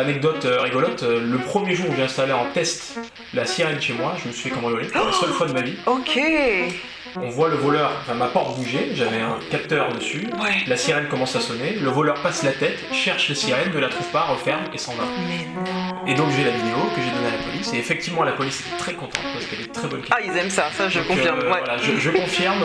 anecdote rigolote, le premier jour où j'ai installé en test la sirène chez moi, je me suis fait cambrioler, pour la seule fois de ma vie. Ok. On voit le voleur, enfin ma porte bouger, j'avais un capteur dessus, la sirène commence à sonner, le voleur passe la tête, cherche la sirène, ne la trouve pas, referme et s'en va. Mais non. Et donc j'ai la vidéo que j'ai donnée à la police, et effectivement la police était très contente parce qu'elle est très bonne qualité. Ah, ils aiment ça je Donc, confirme. Voilà, je confirme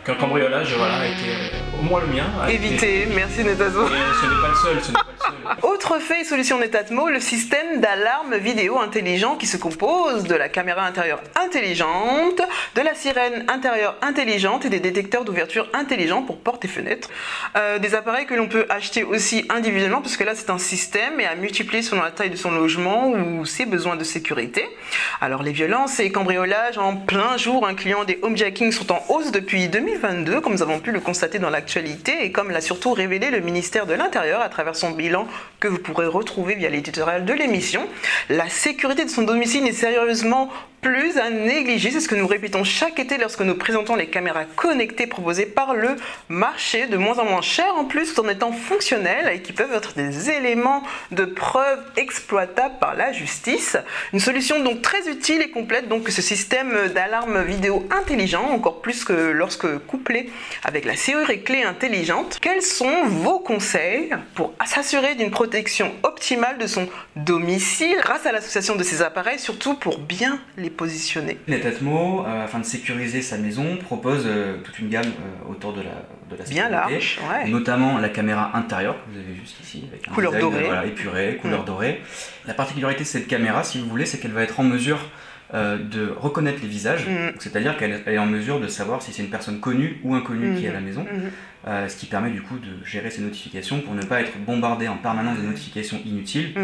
qu'un cambriolage a été au moins le mien. Évité, merci Netatmo. Et ce n'est pas le seul, ce n'est pas le seul. Autre fait et solution Netatmo, le système d'alarme vidéo intelligent qui se compose de la caméra intérieure intelligente, de la sirène intérieure intelligente et des détecteurs d'ouverture intelligents pour portes et fenêtres. Des appareils que l'on peut acheter aussi individuellement parce que là c'est un système et à multiplier selon la taille de son logement ou ses besoins de sécurité. Alors les violences et cambriolages en plein jour incluant des homejacking sont en hausse depuis 2022 comme nous avons pu le constater dans l'actualité et comme l'a surtout révélé le ministère de l'Intérieur à travers son bilan que vous pourrez retrouver via l'éditorial de l'émission. La sécurité de son domicile est sérieusement plus à négliger, c'est ce que nous répétons chaque été lorsque nous présentons les caméras connectées proposées par le marché, de moins en moins chères en plus, tout en étant fonctionnelles et qui peuvent être des éléments de preuve exploitables par la justice. Une solution donc très utile et complète, donc ce système d'alarme vidéo intelligent, encore plus que lorsque couplé avec la serrure et clé intelligente. Quels sont vos conseils pour s'assurer d'une protection optimale de son domicile grâce à l'association de ces appareils, surtout pour bien les positionner? Netatmo, afin de sécuriser sa maison, propose toute une gamme autour de la sécurité, bien large, notamment la caméra intérieure que vous avez juste ici, avec un couleur design, dorée, épuré, couleur dorée. La particularité de cette caméra, si vous voulez, c'est qu'elle va être en mesure de reconnaître les visages, c'est-à-dire qu'elle est en mesure de savoir si c'est une personne connue ou inconnue qui est à la maison, ce qui permet du coup de gérer ses notifications pour ne pas être bombardé en permanence de notifications inutiles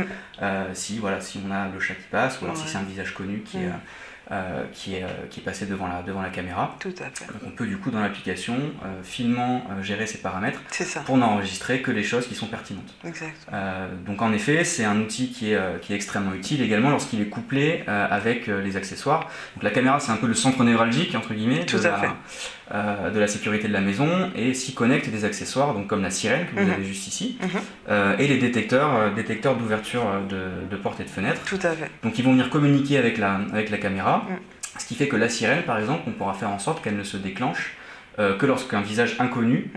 si on a le chat qui passe ou alors si c'est un visage connu qui est passé devant la caméra. Tout à fait. Donc on peut du coup dans l'application finement gérer ses paramètres pour n'enregistrer que les choses qui sont pertinentes. Exact. Donc en effet c'est un outil qui est extrêmement utile également lorsqu'il est couplé avec les accessoires. Donc la caméra c'est un peu le centre névralgique entre guillemets de la sécurité de la maison et s'y connectent des accessoires donc comme la sirène que vous avez juste ici et les détecteurs d'ouverture de portes et de fenêtres. Tout à fait. Donc ils vont venir communiquer avec la caméra, ce qui fait que la sirène par exemple on pourra faire en sorte qu'elle ne se déclenche que lorsqu'un visage inconnu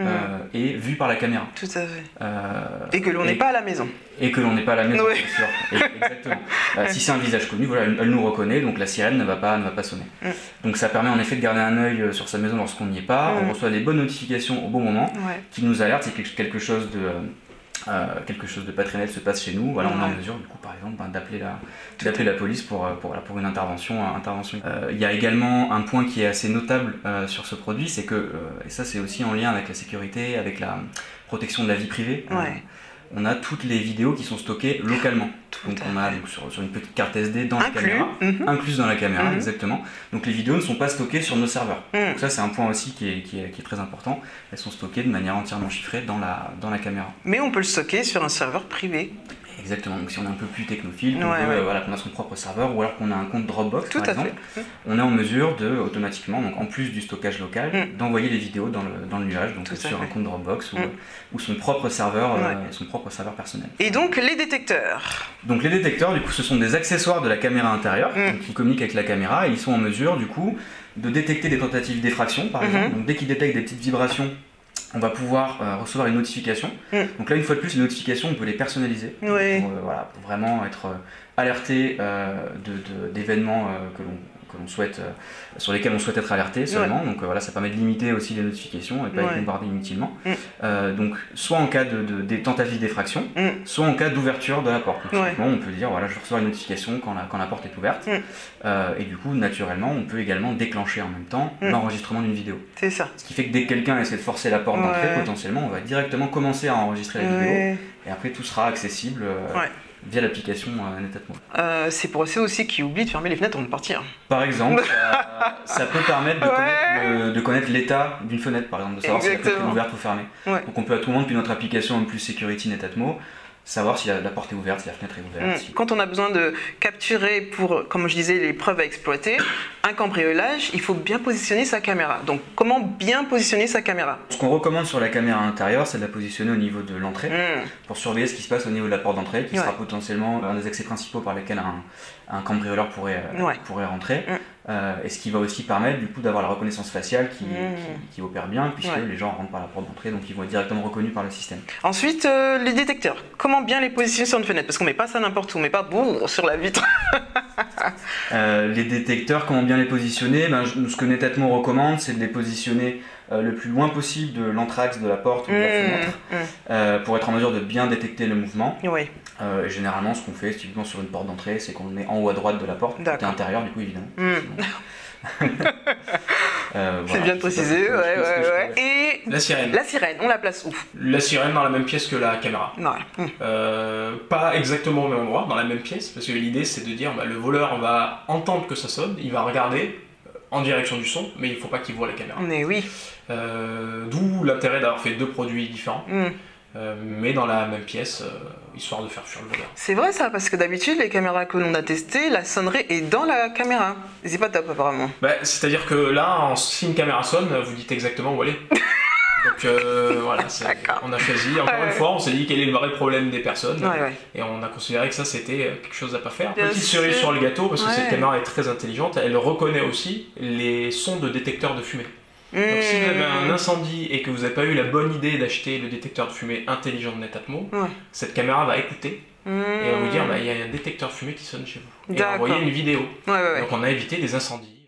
est vu par la caméra. Tout à fait. Et que l'on n'est pas à la maison. Et que l'on n'est pas à la maison, bien sûr. Exactement. Si c'est un visage connu, voilà, elle nous reconnaît, donc la sirène ne va pas sonner. Donc ça permet en effet de garder un œil sur sa maison lorsqu'on n'y est pas. On reçoit les bonnes notifications au bon moment, qui nous alertent si quelque chose de pas très net se passe chez nous. Voilà, on est en mesure, du coup, par exemple, d'appeler la police pour une intervention. Il y a également un point qui est assez notable sur ce produit, c'est que, et ça c'est aussi en lien avec la sécurité, avec la protection de la vie privée, on a toutes les vidéos qui sont stockées localement. Donc on a sur une petite carte SD dans la caméra, incluse dans la caméra, exactement. Donc les vidéos ne sont pas stockées sur nos serveurs. Donc ça c'est un point aussi qui est très important. Elles sont stockées de manière entièrement chiffrée dans la caméra. Mais on peut le stocker sur un serveur privé. Exactement, donc si on est un peu plus technophile, qu'on a son propre serveur ou alors qu'on a un compte Dropbox par exemple, on est en mesure de automatiquement, donc en plus du stockage local, d'envoyer les vidéos dans le nuage, donc sur un compte Dropbox ou son propre serveur personnel. Et donc les détecteurs. Donc les détecteurs, du coup, ce sont des accessoires de la caméra intérieure qui communiquent avec la caméra et ils sont en mesure du coup de détecter des tentatives d'effraction par exemple. Donc dès qu'ils détectent des petites vibrations, on va pouvoir recevoir une notification. Donc là, une fois de plus, les notifications, on peut les personnaliser pour vraiment être alerté d'événements sur lesquels on souhaite être alerté seulement. Donc voilà, ça permet de limiter aussi les notifications et pas être bombardé inutilement. Donc soit en cas de tentative d'effraction, soit en cas d'ouverture de la porte. Donc, typiquement, on peut dire voilà, je reçois une notification quand la porte est ouverte. Et du coup, naturellement, on peut également déclencher en même temps l'enregistrement d'une vidéo. C'est ça. Ce qui fait que dès que quelqu'un essaie de forcer la porte d'entrée, potentiellement, on va directement commencer à enregistrer la vidéo. Et après, tout sera accessible. Via l'application Netatmo. C'est pour ceux aussi qui oublient de fermer les fenêtres avant de partir. Par exemple, ça peut permettre de connaître l'état d'une fenêtre, par exemple, de savoir si la fenêtre est ouverte ou fermée. Donc on peut à tout moment, depuis notre application En Plus Security Netatmo, savoir si la porte est ouverte, si la fenêtre est ouverte. Quand on a besoin de capturer pour, comme je disais, les preuves à exploiter, un cambriolage, il faut bien positionner sa caméra. Donc comment bien positionner sa caméra? Ce qu'on recommande sur la caméra intérieure, c'est de la positionner au niveau de l'entrée pour surveiller ce qui se passe au niveau de la porte d'entrée, qui sera potentiellement un des accès principaux par lesquels un cambrioleur pourrait rentrer. Et ce qui va aussi permettre du coup d'avoir la reconnaissance faciale qui opère bien, puisque les gens rentrent par la porte d'entrée, donc ils vont être directement reconnus par le système. Ensuite, les détecteurs. Comment bien les positionner sur une fenêtre? Parce qu'on met pas ça n'importe où, on met pas boum sur la vitre. Les détecteurs, comment bien les positionner? Ce que Netatmo recommande, c'est de les positionner le plus loin possible de l'entraxe de la porte ou de la fenêtre, pour être en mesure de bien détecter le mouvement. Et généralement, ce qu'on fait typiquement sur une porte d'entrée, c'est qu'on le met en haut à droite de la porte, côté intérieur du coup évidemment. C'est bien précisé, Et la sirène. La sirène, on la place où? La sirène dans la même pièce que la caméra. Pas exactement au même endroit, dans la même pièce, parce que l'idée c'est de dire le voleur va entendre que ça sonne, il va regarder en direction du son, mais il ne faut pas qu'il voit la caméra. Mais oui. D'où l'intérêt d'avoir fait 2 produits différents. Mais dans la même pièce, histoire de faire fuir le voleur. C'est vrai ça, parce que d'habitude, les caméras que l'on a testées, la sonnerie est dans la caméra. Et c'est pas top apparemment. C'est-à-dire que là, si une caméra sonne, vous dites exactement où elle est. Donc voilà, on a choisi, encore une fois, on s'est dit quel est le vrai problème des personnes. Et on a considéré que ça c'était quelque chose à pas faire. Petite cerise sur le gâteau, parce que cette caméra est très intelligente, elle reconnaît aussi les sons de détecteurs de fumée. Donc si vous avez un incendie et que vous n'avez pas eu la bonne idée d'acheter le détecteur de fumée intelligent de Netatmo, cette caméra va écouter et va vous dire il y a un détecteur de fumée qui sonne chez vous. Et envoyer une vidéo. Donc on a évité des incendies.